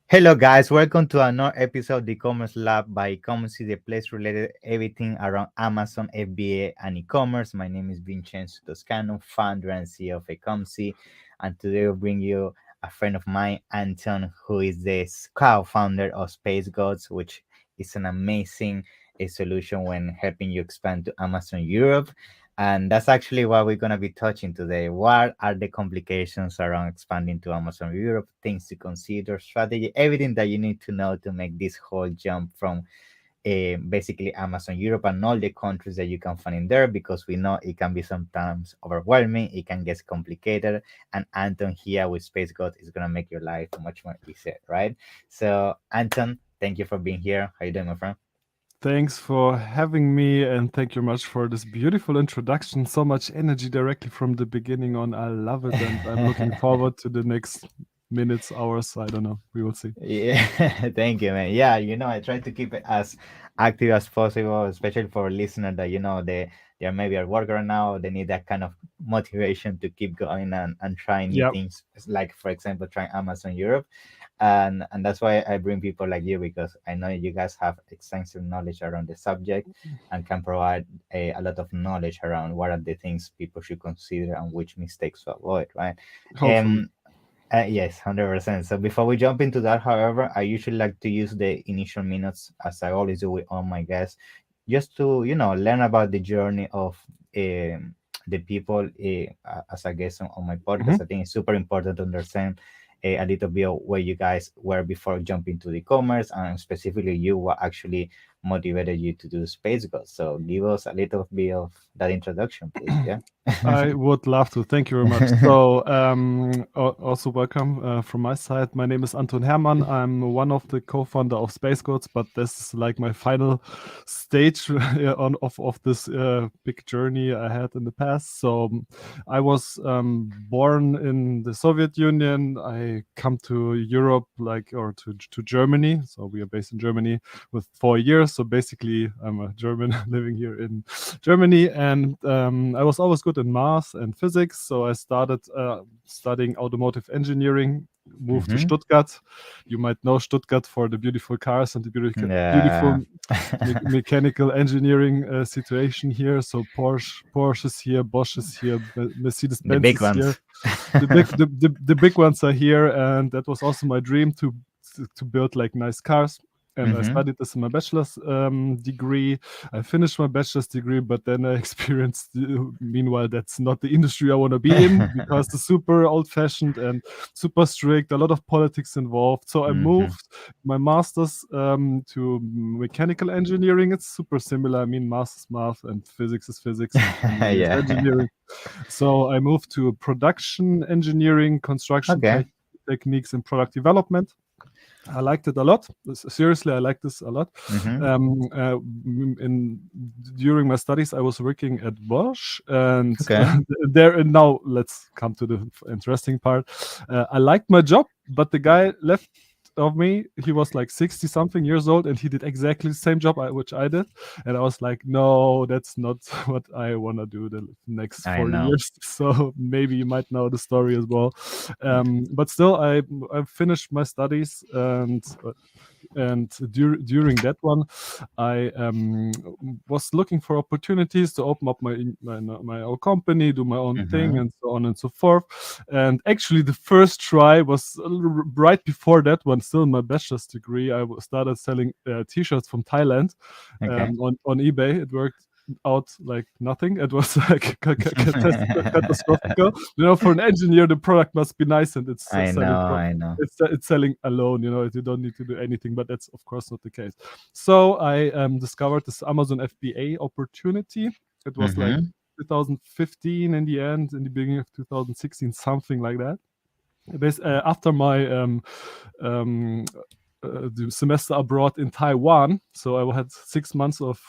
Hello, guys. Welcome to another episode of the e-commerce lab by e-commerce, the place related everything around Amazon, FBA, and e-commerce. My name is Vincenzo Toscano, founder and CEO of e-commerce, and today we'll bring you a friend of mine, Anton, who is the co-founder of SpaceGoats, which is an amazing solution when helping you expand to Amazon Europe. And that's actually what we're going to be touching today. What are the complications around expanding to Amazon Europe, things to consider, strategy, everything that you need to know to make this whole jump from basically Amazon Europe and all the countries that you can find in there, because we know it can be sometimes overwhelming, it can get complicated. And Anton here with Space God is going to make your life much more easier, right? So, Anton, thank you for being here. How you doing, my friend? Thanks for having me, and thank you much for this beautiful introduction. So much energy directly from the beginning on. I love it, and I'm looking forward to the next minutes, hours. I don't know. We will see. Yeah, thank you, man. Yeah, I try to keep it as active as possible, especially for listeners that they're maybe at work right now. They need that kind of motivation to keep going and trying new Yeah. things, like for example, trying Amazon Europe, and that's why I bring people like you, because I know you guys have extensive knowledge around the subject and can provide a lot of knowledge around what are the things people should consider and which mistakes to avoid, right? Hopefully. Um, yes, 100%. So before we jump into that, however, I usually like to use the initial minutes, as I always do with all my guests, just to, learn about the journey of the people as a guest on my Mhm. podcast. I think it's super important to understand a little bit of where you guys were before jumping to the commerce, and specifically you, what actually motivated you to do Space Ghost. So give us a little bit of that introduction, please. Yeah. I would love to. Thank you very much. So, also welcome from my side. My name is Anton Hermann. I'm one of the co-founder of SpaceGoats, but this is like my final stage of this big journey I had in the past. So, I was born in the Soviet Union. I come to Europe, or to Germany. So we are based in Germany with 4 years. So basically, I'm a German living here in Germany, and I was always good in math and physics. So I started studying automotive engineering. Moved to Mm-hmm. Stuttgart. You might know Stuttgart for the beautiful cars and the beautiful Yeah. mechanical engineering situation here. So Porsche is here, Bosch is here, Mercedes The Benz big is here. ones. The big ones are here, and that was also my dream to build like nice cars. And I Mm-hmm. studied this in my bachelor's degree. I finished my bachelor's degree, but then I experienced, meanwhile, that's not the industry I want to be in, because it's super old-fashioned and super strict, a lot of politics involved. So I Mm-hmm. moved my master's to mechanical engineering. It's super similar. I mean, math is math and physics is physics, and engineering is Yeah. engineering. So I moved to production engineering, construction Okay. techniques, and product development. I liked it a lot. Seriously, I like this a lot. Mm-hmm. In during my studies, I was working at Bosch, and Okay. there. And now let's come to the interesting part. I liked my job, but the guy left of me. He was like 60 something years old, and he did exactly the same job which I did. And I was like, no, that's not what I want to do the next I 40 know. years. So maybe you might know the story as well. But still, I finished my studies, and during that one, I was looking for opportunities to open up my own company, do my own thing, Mm-hmm. and so on and so forth. And actually, the first try was right before that one, still in my bachelor's degree. Started selling t-shirts from Thailand Okay. on eBay. It worked out like nothing. It was like catastrophic. For an engineer, the product must be nice, and it's I selling know. from I know. it's selling alone. You don't need to do anything, but that's of course not the case. So I discovered this Amazon FBA opportunity. It was like Mm-hmm. 2015 in the end, in the beginning of 2016, something like that. After my um, the semester abroad in Taiwan. So I had 6 months of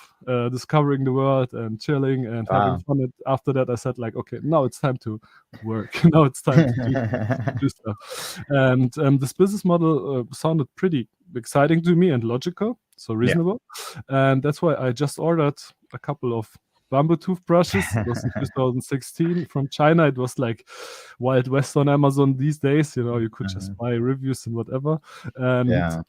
discovering the world and chilling and having Wow. fun. And after that, I said like, okay, now it's time to work. Now it's time to do stuff. And this business model sounded pretty exciting to me and logical, so Yeah. reasonable. And that's why I just ordered a couple of bamboo toothbrushes. It was in 2016 from China. It was like Wild West on Amazon these days. You could just Mhm. buy reviews and whatever. And Yeah.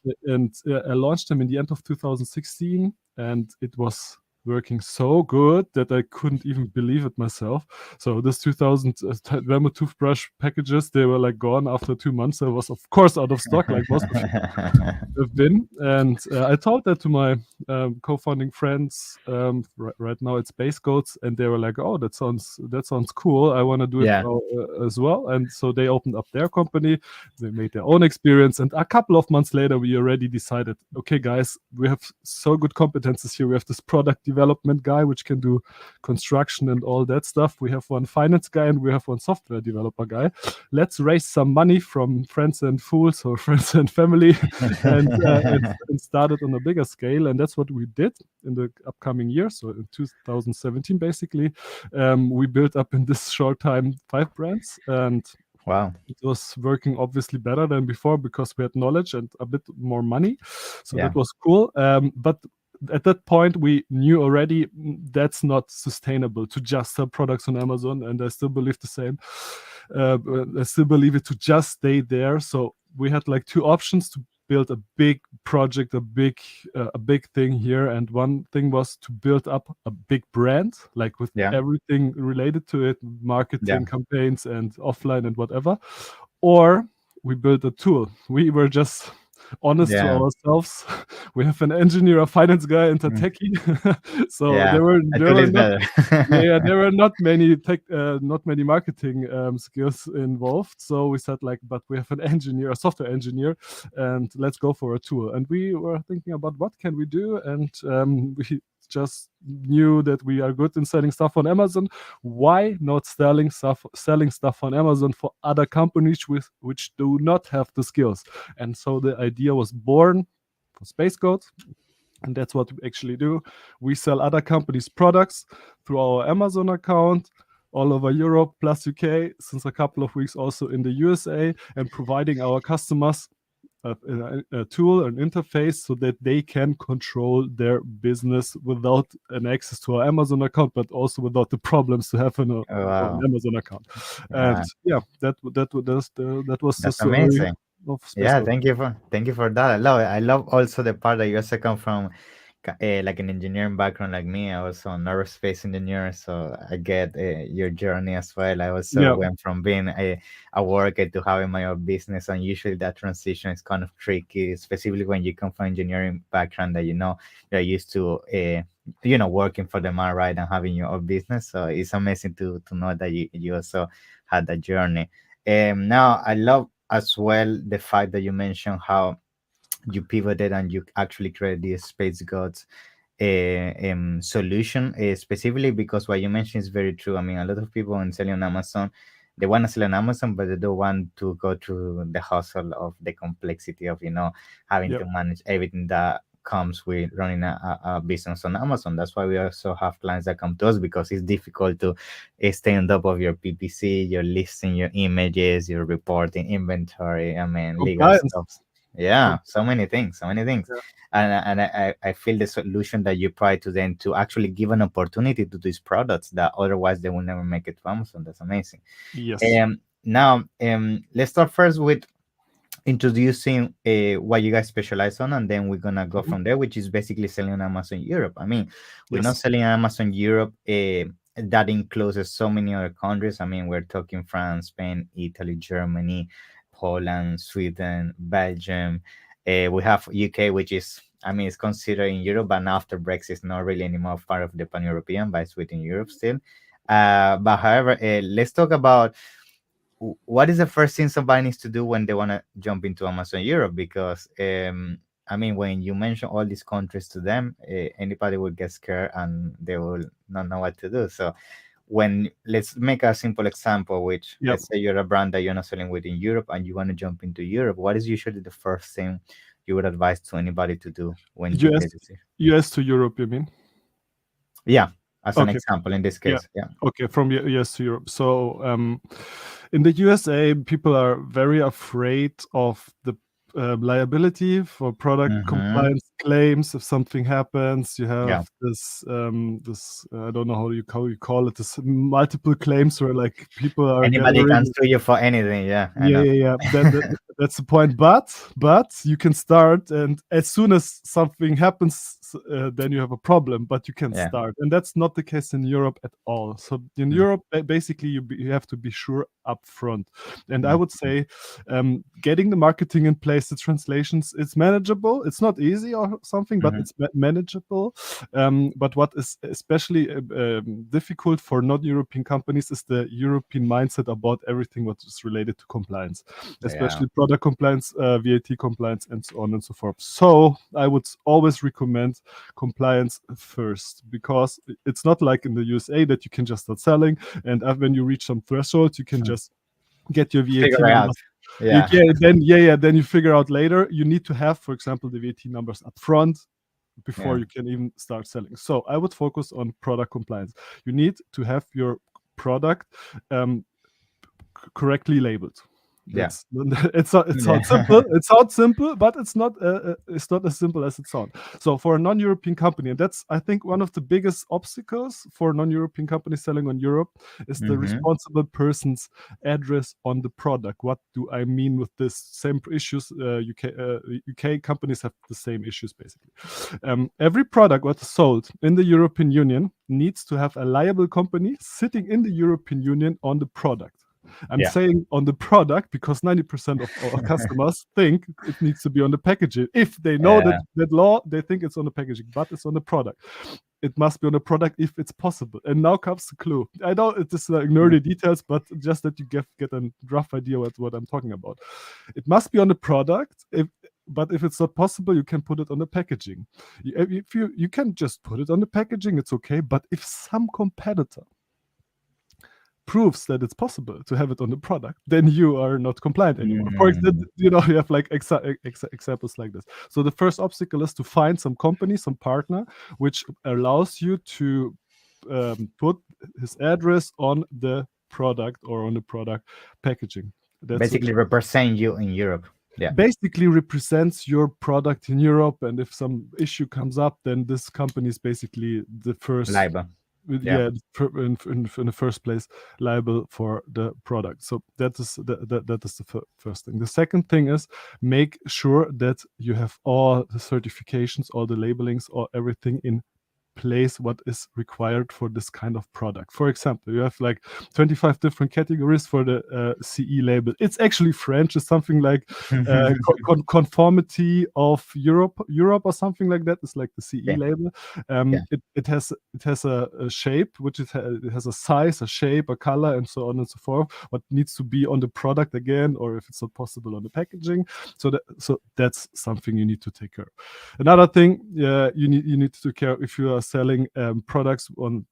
I launched them in the end of 2016, and it was working so good that I couldn't even believe it myself. So this 2000 bamboo toothbrush packages, they were like gone after 2 months. I was of course out of stock, like most of have been. And I told that to my co-founding friends. Right now it's SpaceGoats, and they were like, "Oh, that sounds cool. I want to do it Yeah. as well." And so they opened up their company. They made their own experience, and a couple of months later, we already decided, okay, guys, we have so good competences here. We have this product development guy, which can do construction and all that stuff. We have one finance guy, and we have one software developer guy. Let's raise some money from friends and fools, or friends and family, and started on a bigger scale. And that's what we did in the upcoming year. So in 2017, basically, we built up in this short time 5 brands, and Wow. it was working obviously better than before because we had knowledge and a bit more money. So Yeah. that was cool. But at that point, we knew already that's not sustainable to just sell products on Amazon. And I still believe the same. I still believe it to just stay there. So we had like two options to build a big project, a big thing here. And one thing was to build up a big brand, like with Yeah. everything related to it, Yeah. marketing campaigns and offline and whatever. Or we built a tool. We were just honest to Yeah. ourselves. We have an engineer, a finance guy, and a Mm. techie. So Yeah. A there tool were is not better. yeah, there were not many marketing skills involved. So we said like, but we have an engineer, a software engineer, and let's go for a tool. And we were thinking about what can we do, and we just knew that we are good in selling stuff on Amazon. Why not selling stuff on Amazon for other companies which do not have the skills? And so the idea was born for SpaceGoats, and that's what we actually do. We sell other companies' products through our Amazon account all over Europe plus UK, since a couple of weeks also in the USA, and providing our customers a tool, an interface, so that they can control their business without an access to our Amazon account, but also without the problems to have an Wow. Amazon account. And Yeah. yeah, that was the That's story amazing. of Yeah, SpaceGoat. thank you for that. I love also the part that you also come from like an engineering background like me. I was an aerospace engineer, so I get your journey as well. I also Yeah, went from being a worker to having my own business, and usually that transition is kind of tricky, especially when you come from engineering background that you're used to working for the man, right, and having your own business. So it's amazing to know that you also had that journey. Now I love as well the fact that you mentioned how you pivoted and you actually created this Space Gods solution, specifically because what you mentioned is very true. I mean, a lot of people when selling on Amazon, they want to sell on Amazon, but they don't want to go through the hustle of the complexity of having yeah, to manage everything that comes with running a business on Amazon. That's why we also have clients that come to us, because it's difficult to stay on top of your PPC, your listing, your images, your reporting, inventory. I mean, legal compliance. stuff. Yeah, Com- so many things, so many things. yeah. And I feel the solution that you provide to them to actually give an opportunity to these products that otherwise they will never make it to Amazon. That's amazing. Yes. Now, let's start first with introducing what you guys specialize on, and then we're gonna go Mhm. from there, which is basically selling on Amazon Europe. I mean, we're not Yes. selling on Amazon Europe. That includes so many other countries. I mean, we're talking France, Spain, Italy, Germany, Poland, Sweden, Belgium. We have UK, which is, I mean, it's considered in Europe, but now after Brexit, it's not really anymore part of the pan-European, but it's within Europe still. But however, let's talk about what is the first thing somebody needs to do when they want to jump into Amazon Europe? Because I mean, when you mention all these countries to them, anybody will get scared and they will not know what to do. So when let's make a simple example, which Yeah. let's say you're a brand that you're not selling within Europe and you want to jump into Europe, what is usually the first thing you would advise to anybody to do when you US get it? US to Europe, you mean? Yeah, as an Okay. example in this Yeah. case. Yeah. Okay. From US to Europe. So in the USA, people are very afraid of the liability for product Mm-hmm. compliance claims. If something happens, you Yeah. have this I don't know how you call it, this multiple claims where like people are Anybody can gathering. sue you for anything. Yeah, I Yeah, know. yeah, yeah. That's the point. But you can start, and as soon as something happens, then you have a problem. But you can Yeah. start, and that's not the case in Europe at all. So in Mm, Europe, basically, you have to be sure up front. And I mm, would say, getting the marketing in place, the translations, it's manageable. It's not easy or something, but mhm, it's manageable. But what is especially difficult for non-European companies is the European mindset about everything what is related to compliance, yeah. especially product compliance, VAT compliance, and so on and so forth. So I would always recommend compliance first, because it's not like in the USA that you can just start selling, and when you reach some threshold, you can Mm. just get your VAT Figure it numbers. out. Yeah. Then you figure out later. You need to have, for example, the VAT numbers up front before Yeah. you can even start selling. So I would focus on product compliance. You need to have your product um, correctly labeled. Yeah. That's it Yeah. sounds simple. It sounds simple, but it's not as simple as it sounds. So for a non-European company, and that's I think one of the biggest obstacles for non-European companies selling on Europe is the Mm-hmm. responsible person's address on the product. What do I mean with this? Same issues. UK companies have the same issues basically. Every product what is sold in the European Union needs to have a liable company sitting in the European Union on the product. I'm Yeah. saying on the product because 90% of our customers think it needs to be on the packaging. If they know Yeah. that law, they think it's on the packaging, but it's on the product. It must be on the product if it's possible. And now comes the clue. I know it is Mm, nerdy details, but just that you get a rough idea what I'm talking about. It must be on the product. But if it's not possible, you can put it on the packaging. If you can just put it on the packaging, it's okay. But if some competitor proves that it's possible to have it on the product, then you are not compliant anymore. For example, mm, you have like examples like this. So the first obstacle is to find some company, some partner, which allows you to put his address on the product or on the product packaging. That's basically represent you in Europe. Yeah. basically represents your product in Europe, and if some issue comes up, then this company is basically the first, Live. Yeah. yeah, in the first place liable for the product. So that is the first thing. The second thing is make sure that you have all the certifications, all the labelings, or everything in place what is required for this kind of product. For example, you have like 25 different categories for the CE label. It's actually French. It's something like conformity of Europe or something like that. It's like the CE Yeah. label. Yeah. It has a shape, which it has a size, a shape, a color, and so on and so forth. What needs to be on the product again, or if it's not possible on the packaging. So that's something you need to take care of. Another thing, you need to take care of if you are selling products on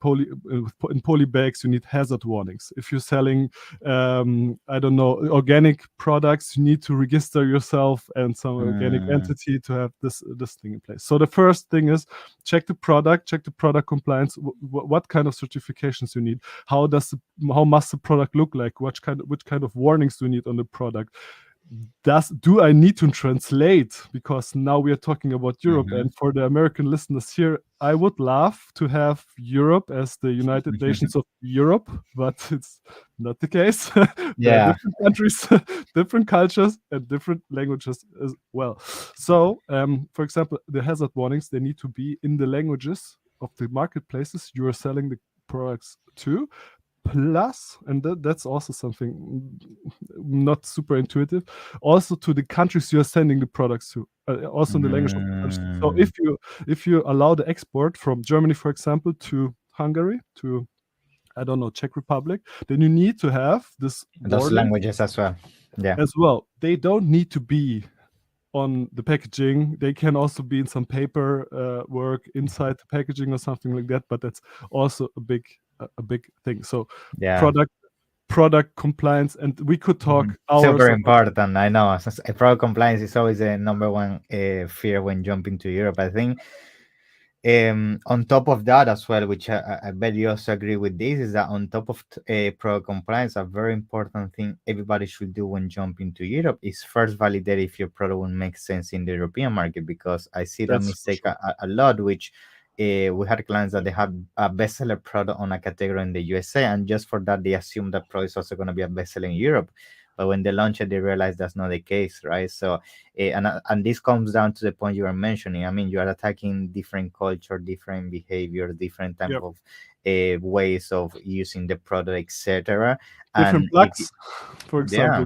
in poly bags. You need hazard warnings. If you're selling, I don't know, organic products, you need to register yourself and some organic Mm, entity to have this thing in place. So the first thing is check the product compliance. What kind of certifications you need? How must the product look like? Which kind of warnings do you need on the product? Do I need to translate? Because now we are talking about Europe, mhm. and for the American listeners here, I would love to have Europe as the United Nations of Europe, but it's not the case. There are Yeah. different countries, different cultures, and different languages as well. So, for example, the hazard warnings, they need to be in the languages of the marketplaces you are selling the products to. Plus, and that's also something not super intuitive, also to the countries you are sending the products to, also in the language of the country. So Mm, if you allow the export from Germany, for example, to Hungary, to, I don't know, Czech Republic, then you need to have this those warning languages as well. Yeah. as well. They don't need to be on the packaging. They can also be in some paper work inside the packaging or something like that. But that's also a big thing. So Yeah. product compliance, and we could talk Mhm. hours Super about. important. I know. Product compliance is always the number one fear when jumping to Europe. I think On top of that as well, which I bet you also agree with this, is that on top of product compliance, a very important thing everybody should do when jumping to Europe is first validate if your product will make sense in the European market, because I see that That's for mistake sure. a lot, which we had clients that they have a bestseller product on a category in the USA, and just for that they assume that product is also going to be a bestseller in Europe. But when they launch it, they realize that's not the case, right? So and this comes down to the point you were mentioning. I mean, you are attacking different culture, different behavior, different type Yeah. of ways of using the product, etc. Different And if plugs, for yeah, example.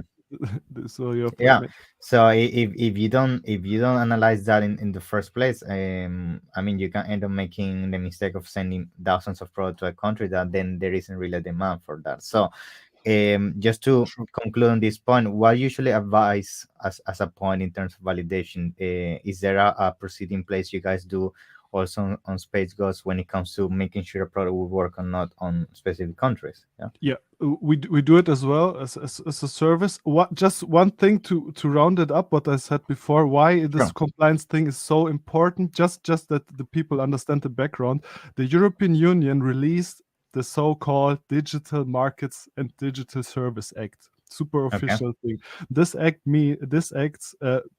So you have yeah. So if you don't analyze that in the first place, I mean, you can end up making the mistake of sending thousands of products to a country that then there isn't really a demand for that. So just to Sure. conclude on this point, what usually advise as a point in terms of validation, is there a procedure in place you guys do also on SpaceGoats when it comes to making sure a product will work or not on specific countries? Yeah, Yeah, we do it as well as a service. What just one thing to round it up, what I said before, why this sure. compliance thing is so important. Just that the people understand the background. The European Union released the so-called Digital Markets and Digital Service Act. Super Okay. official thing. This act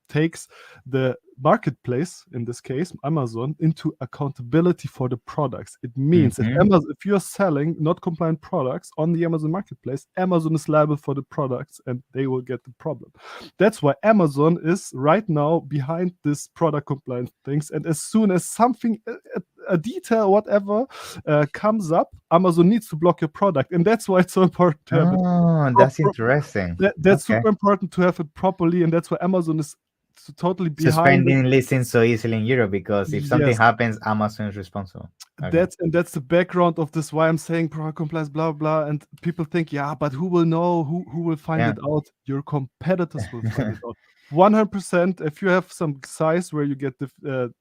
takes the marketplace, in this case Amazon, into accountability for the products. It means Mm-hmm. if you're selling not compliant products on the Amazon marketplace, Amazon is liable for the products and they will get the problem. That's why Amazon is right now behind this product compliance things. And as soon as something, a detail, whatever, comes up, Amazon needs to block your product. And that's why it's so important to have it. Oh, that's interesting. That's Okay. super important to have it properly. And that's why Amazon is totally behind it. Suspending listings so easily in Europe, because if something Yes, happens, Amazon is responsible. Okay. that's the background of this, why I'm saying product compliance, blah blah. And people think, yeah, but who will know? Who will find Yeah. it out? Your competitors will find it out. 100%. If you have some size where you get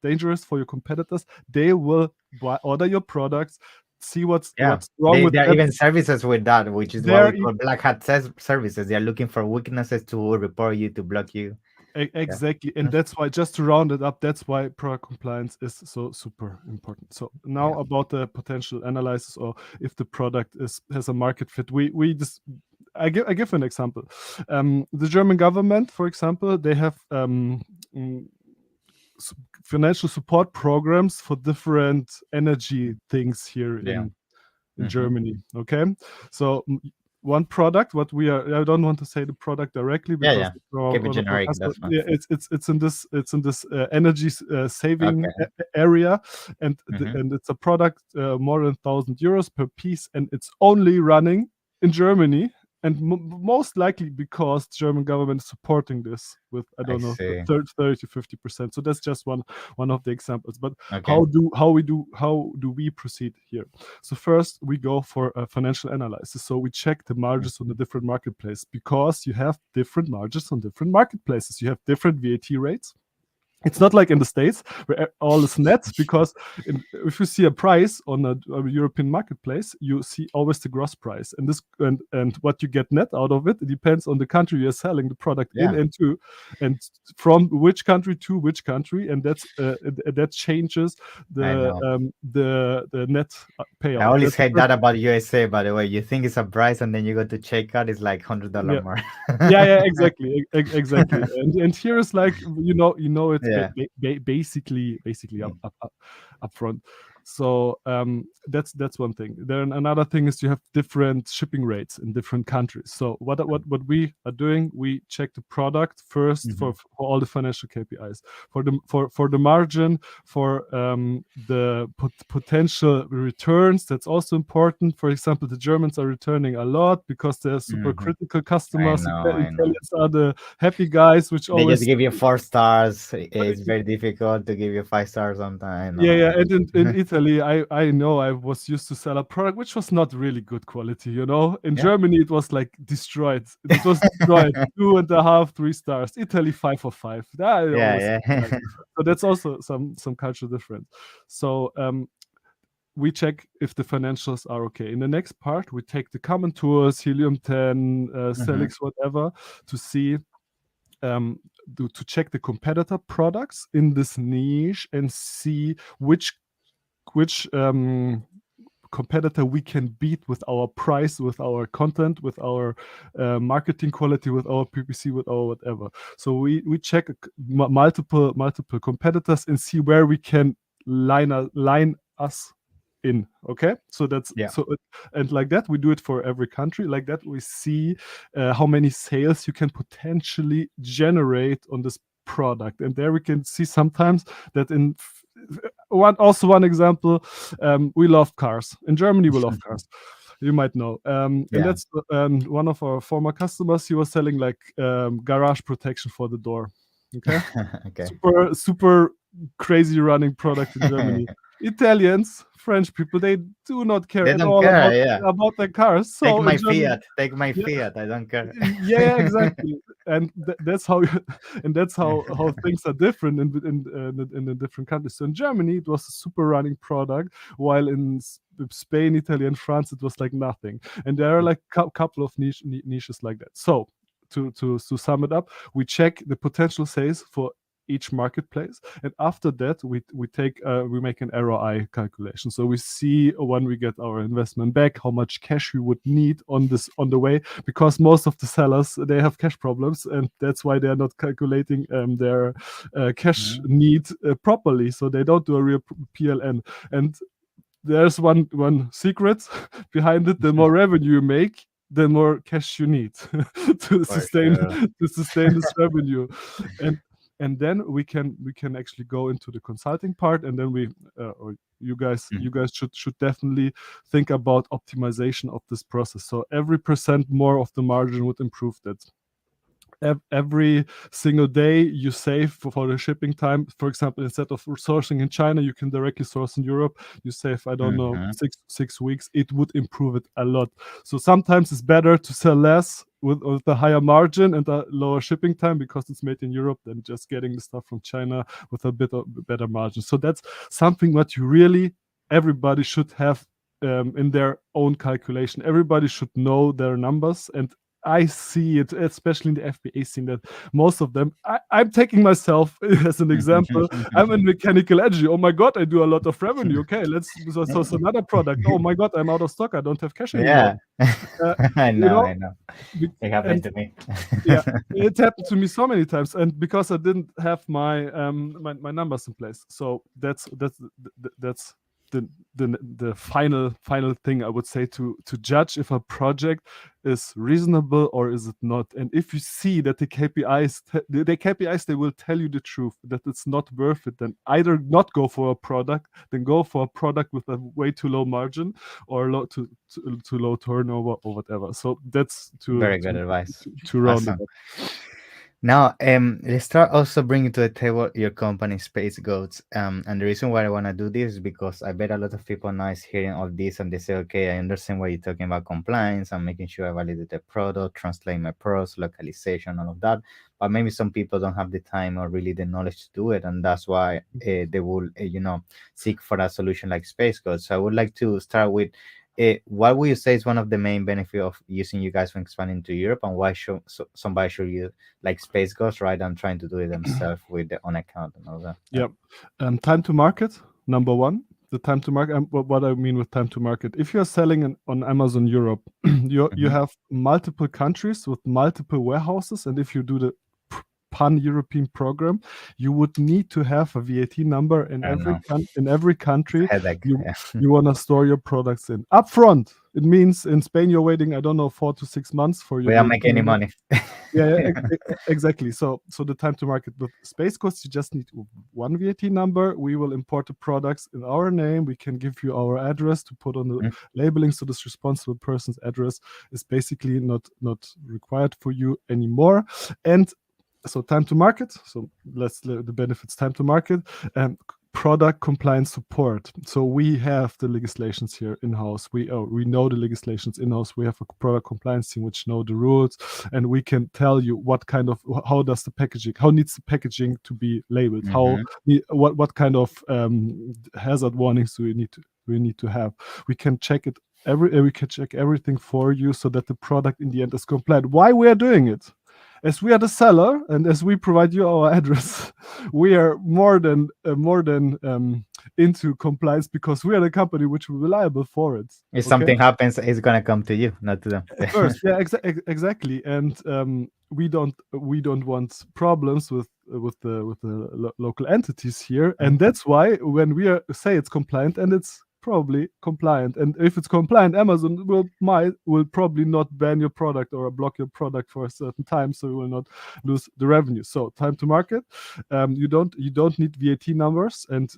dangerous for your competitors, they will order your products, see Yeah. what's wrong with There are them. even services with that, which is what They're we call black hat services. They are looking for weaknesses to report you, to block you. Yeah. Exactly, and that's why, just to round it up, that's why product compliance is so super important. So now Yeah. about the potential analysis, or if the product has a market fit. We just I give an example. The German government, for example, they have mm, financial support programs for different energy things here Yeah. in Mm-hmm. Germany. Okay, so one product, what we are, I don't want to say the product directly Yeah. because Yeah. it's our, Keep it our generic. customer. That's fine. Yeah, it's in this energy saving Okay. area, and Mm-hmm. and it's a product more than €1,000 per piece, and it's only running in Germany. And most likely because the German government is supporting this with, I I don't know, see. 30 to 50%. So that's just one of the examples. But Okay. how do we proceed here? So first we go for a financial analysis. So we check the margins on the different marketplaces, because you have different margins on different marketplaces. You have different VAT rates. It's not like in the States where all is net, because if you see a price on a European marketplace, you see always the gross price, and and what you get net out of it. It depends on the country you're selling the product in Yeah. and to, and from which country to which country, and that changes I the know. the net I payout. always That's the hate first. that about USA, by the way. You think it's a price and then you go to check out, it's like $100 Yeah. more. Yeah, exactly, exactly. And here is like, it's Yeah. basically up front. So that's one thing. Then another thing is you have different shipping rates in different countries. So what we are doing, we check the product first Mhm. for all the financial KPIs, for the margin, for the potential returns. That's also important. For example, the Germans are returning a lot because they're super Mhm. critical I customers. know, I know. Italians are the happy guys, which They just always. give you 4 stars. It's very difficult to give you 5 stars sometimes. I Yeah, know, yeah, and in Italy, I know I was used to sell a product which was not really good quality. In yeah. Germany, it was like destroyed. It was destroyed. 2.5, 3 stars. Italy, 5 for 5. That I always Yeah, like. yeah. So that's also some cultural difference. So we check if the financials are okay. In the next part, we take the common tours, Helium 10, Mhm. Celix, whatever, to see um, to check the competitor products in this niche and see which which competitor we can beat with our price, with our content, with our marketing quality, with our PPC, with our whatever. So we check multiple competitors and see where we can line us in. Okay, so that's Yeah. and like that we do it for every country. Like that we see how many sales you can potentially generate on this product, and there we can see sometimes that in one example, we love cars in Germany. We love cars, you might know, and Yeah. that's one of our former customers. He was selling like garage protection for the door. Okay, Okay. super crazy running product in Germany. Italians, French people, they do not care They at don't all care. Yeah. about their cars. Take So my in Germany, Fiat. Take my yeah, Fiat. I don't care. yeah, exactly. And that's how and that's how things are different in the different countries. So in Germany, it was a super running product, while in Spain, Italy, and France, it was like nothing. And there are like couple of niches like that. So to sum it up, we check the potential sales for each marketplace, and after that we make an ROI calculation. So we see when we get our investment back, how much cash we would need on the way, because most of the sellers, they have cash problems, and that's why they're not calculating their cash need properly. So they don't do a real PLN. And there's one secret behind it: the more revenue you make, the more cash you need to For sustain sure. this revenue. And then we can actually go into the consulting part, and then we or you guys should definitely think about optimization of this process. So every % more of the margin would improve that. Every single day you save for the shipping time. For example, instead of sourcing in China, you can directly source in Europe. You save, I don't know, 6 weeks. It would improve it a lot. So sometimes it's better to sell less with a higher margin and a lower shipping time, because it's made in Europe, than just getting the stuff from China with a bit of better margin. So that's something that everybody should have in their own calculation. Everybody should know their numbers, and I see it, especially in the FBA scene, that most of them, I'm taking myself as an example. I'm in mechanical energy. Oh my God, I do a lot of revenue. Okay, so another product. Oh my God, I'm out of stock. I don't have cash anymore. Yeah. I You know. know, I know. It happened to me. yeah, it happened to me so many times, and because I didn't have my my numbers in place. So that's the final thing I would say to judge if a project is reasonable or is it not. And if you see that the KPIs they will tell you the truth, that it's not worth it, then either not go for a product, then go for a product with a way too low margin, or too low turnover, or whatever. So that's Very good advice. to round it Awesome. up. Now, let's start also bringing to the table your company, SpaceGoats. And the reason why I want to do this is because I bet a lot of people now is hearing all this and they say, okay, I understand why you're talking about compliance and making sure I validate the product, translate my pros, localization, all of that. But maybe some people don't have the time or really the knowledge to do it, and that's why they will, seek for a solution like SpaceGoats. So I would like to start with what would you say is one of the main benefits of using you guys when expanding to Europe, and why should somebody should use like SpaceGoats rather than trying to do it themselves with their own account and all that? Yeah. Time to market, number one. The time to market. What I mean with time to market: if you're selling on Amazon Europe, you have multiple countries with multiple warehouses, and if you do the pan-European program, you would need to have a VAT number in every country you want to store your products in. Upfront, it means in Spain you're waiting, I don't know, 4 to 6 months for your. We don't make any money. Yeah, exactly. So the time to market with SpaceGoats, you just need one VAT number. We will import the products in our name. We can give you our address to put on the labeling, so this responsible person's address is basically not required for you anymore. And so time to market. So the benefits: time to market and product compliance support. So we have the legislations here in-house. We know the legislations in-house. We have a product compliance team which know the rules, and we can tell you how needs the packaging to be labeled, what kind of hazard warnings do we need to have. We can check it we can check everything for you, so that the product in the end is compliant. Why we are doing it? As we are the seller and as we provide you our address, we are more than into compliance because we are the company which is reliable for it. If Okay. something happens, it's gonna come to you, not to them. First, yeah, exactly, and we don't want problems with the local entities here, and that's why when we say it's compliant, and it's probably compliant, and if it's compliant, Amazon will probably not ban your product or block your product for a certain time, so you will not lose the revenue. So time to market, you don't need VAT numbers and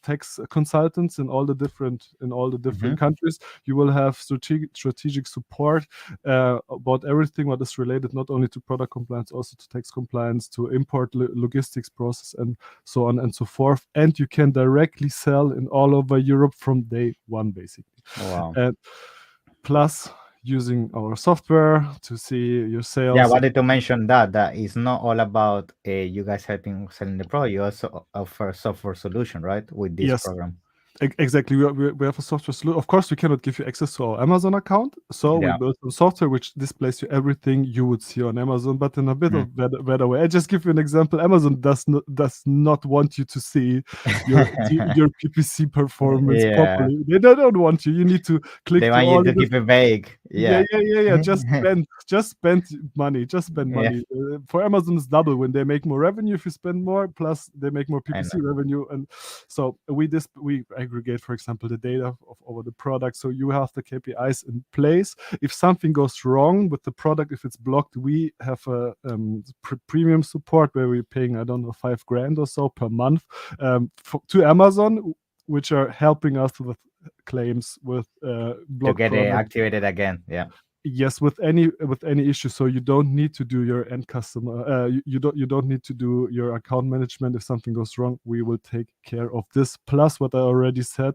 tax consultants in all the different Mhm. countries. You will have strategic support about everything what is related not only to product compliance, also to tax compliance, to import logistics process, and so on and so forth. And you can directly sell in all over Europe from day one, basically. Wow. And plus, using our software to see your Yeah, I sales. wanted to mention that it's not all about you guys helping selling the product. You also offer software solution, right, with this Yes, program. exactly. We have a software solution. Of course, we cannot give you access to our Amazon account. So we Yeah. built some software which displays you everything you would see on Amazon, but in a bit Mm. of better way. I just give you an example. Amazon does not want you to see your PPC performance Yeah. properly. They don't want you. You need to click They through want you all the to keep it vague. yeah, Yeah. yeah, yeah, yeah. Just spend money. Just spend Yeah. money. For Amazon, it's double when they make more revenue. If you spend more, plus they make more I PPC know. revenue, and so we aggregate, for example, the data of over the product. So you have the KPIs in place. If something goes wrong with the product, if it's blocked, we have a premium support where we're paying, I don't know, 5 grand or so per month to Amazon, which are helping us with claims with To blocked get it product. activated again. Yeah. Yes, with any issue. So you don't need to do your end customer. You don't need to do your account management. If something goes wrong, we will take care of this. Plus, what I already said,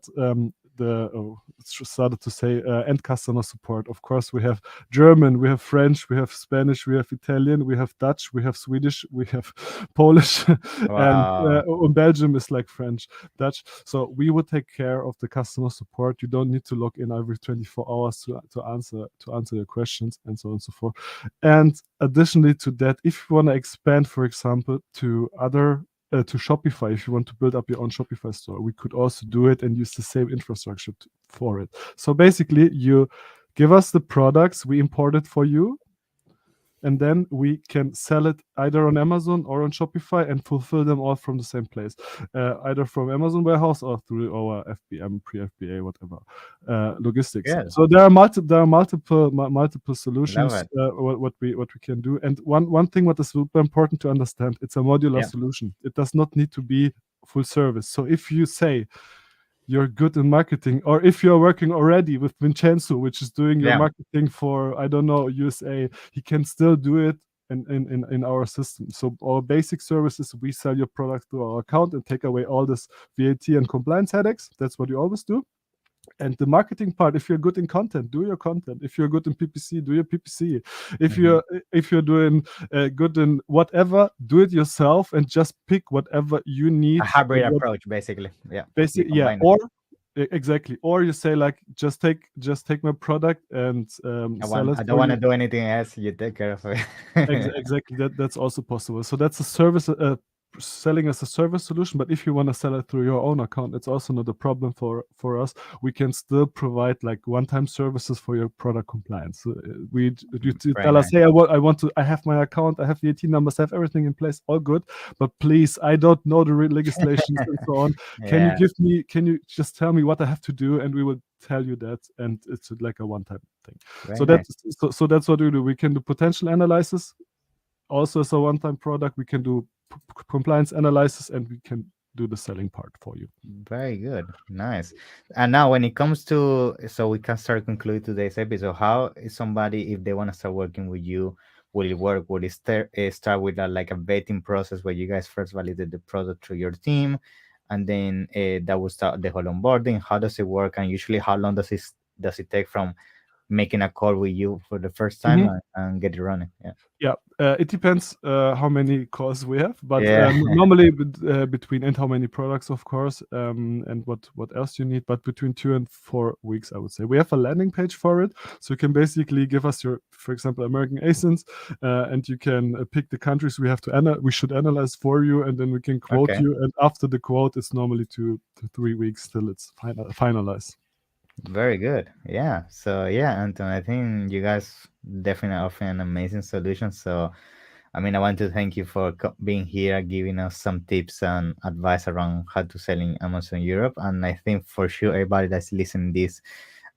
started to say end customer support. Of course, we have German, we have French, we have Spanish, we have Italian, we have Dutch, we have Swedish, we have Polish, and Wow. Belgium is like French, Dutch. So we would take care of the customer support. You don't need to log in every 24 hours to answer your questions, and so on and so forth. And additionally to that, if you want to expand, for example, to Shopify, if you want to build up your own Shopify store, we could also do it and use the same infrastructure for it. So basically, you give us the products, we import it for you, and then we can sell it either on Amazon or on Shopify and fulfill them all from the same place, either from Amazon warehouse or through our FBM, pre-FBA, whatever logistics. Good. So there are multiple Love solutions it. what we can do. And one thing what is super important to understand, it's a modular Yeah. solution. It does not need to be full service. So if you say you're good in marketing, or if you're working already with Vincenzo, which is doing your Yeah. marketing for, I don't know, USA, he can still do it in our system. So our basic services, we sell your product through our account and take away all this VAT and compliance headaches. That's what you always do. And the marketing part, if you're good in content, do your content. If you're good in PPC, do your PPC. If Hmm. you're doing good in whatever, do it yourself and just pick whatever you A need. hybrid approach, basically. Yeah. You Basically, yeah. combine it. Or exactly. Or you say like, just take my product and sell it I don't for want to you. do anything else. You take care of it. Exactly. That's also possible. So that's a service, selling as a service solution. But if you want to sell it through your own account, it's also not a problem for us. We can still provide like one-time services for your product compliance. So, you Very tell us, nice. hey, I have my account, I have VAT numbers, I have everything in place, all good. But please, I don't know the legislations and so on. Yeah. Can you just tell me what I have to do, and we will tell you that, and it's like a one-time thing. Very So nice. that's what we do. We can do potential analysis also as a one-time product. We can do compliance analysis, and we can do the selling part for you. Very good. Nice. And now, when it comes to, so we can start conclude today's episode. How is somebody, if they want to start working with you, will it work? Will it start with like a vetting process where you guys first validate the product through your team, and then that will start the whole onboarding? How does it work? And usually, how long does it take from making a call with you for the first time Mhm. and get it running. Yeah. Yeah, it depends how many calls we have, but Yeah. normally between and how many products, of course, and what else you need. But between 2 and 4 weeks, I would say. We have a landing page for it, so you can basically give us your, for example, American ASINs, and you can pick the countries we should analyze for you, and then we can quote Okay. you. And after the quote, it's normally 2 to 3 weeks till it's finalized. Very good. Yeah. So yeah, Anton, I think you guys definitely offer an amazing solution. So I mean, I want to thank you for being here, giving us some tips and advice around how to sell in Amazon Europe. And I think for sure everybody that's listening this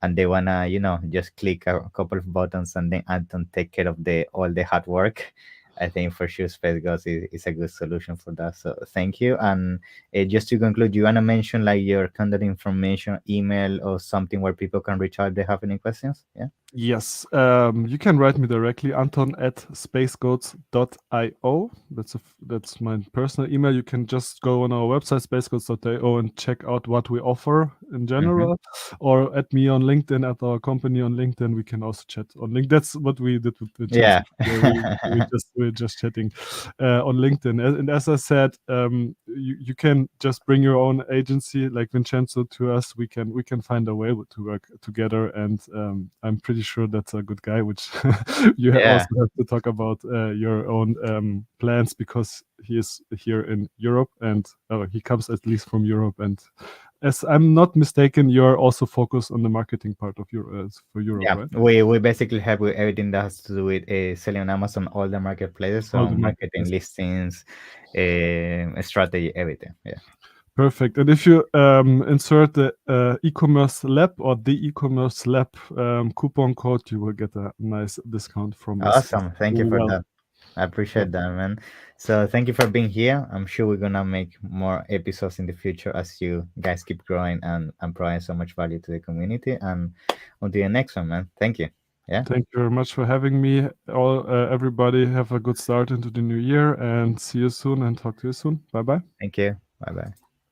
and they wanna, just click a couple of buttons and then Anton take care of the all the hard work. I think for sure SpaceGoats is a good solution for that. So thank you. And just to conclude, you wanna mention like your contact information, email, or something where people can reach out if they have any questions? Yeah. Yes, you can write me directly, Anton at spacegoats.io. That's my personal email. You can just go on our website, spacegoats.io, and check out what we offer in Mm-hmm. general, or add me on LinkedIn, at our company on LinkedIn. We can also chat on LinkedIn. That's what we did with Vincenzo. Yeah. We're just chatting on LinkedIn. And as I said, you can just bring your own agency like Vincenzo to us. We can find a way to work together, and I'm pretty sure that's a good guy. Which you Yeah. also have to talk about your own plans, because he is here in Europe, and he comes at least from Europe. And as I'm not mistaken, you're also focused on the marketing part of for Europe, Yeah, right? we basically help with everything that has to do with selling on Amazon, all the marketplaces, All so the marketing, marketplaces. listings, strategy, everything. Yeah. Perfect. And if you insert the e-commerce lab or the e-commerce lab coupon code, you will get a nice discount from us as Awesome. Thank you for well. that. I appreciate that, man. So thank you for being here. I'm sure we're gonna make more episodes in the future as you guys keep growing and providing so much value to the community. And until the next one, man. Thank you. Yeah. Thank you very much for having me. Everybody have a good start into the new year, and see you soon and talk to you soon. Bye bye. Thank you. Bye bye.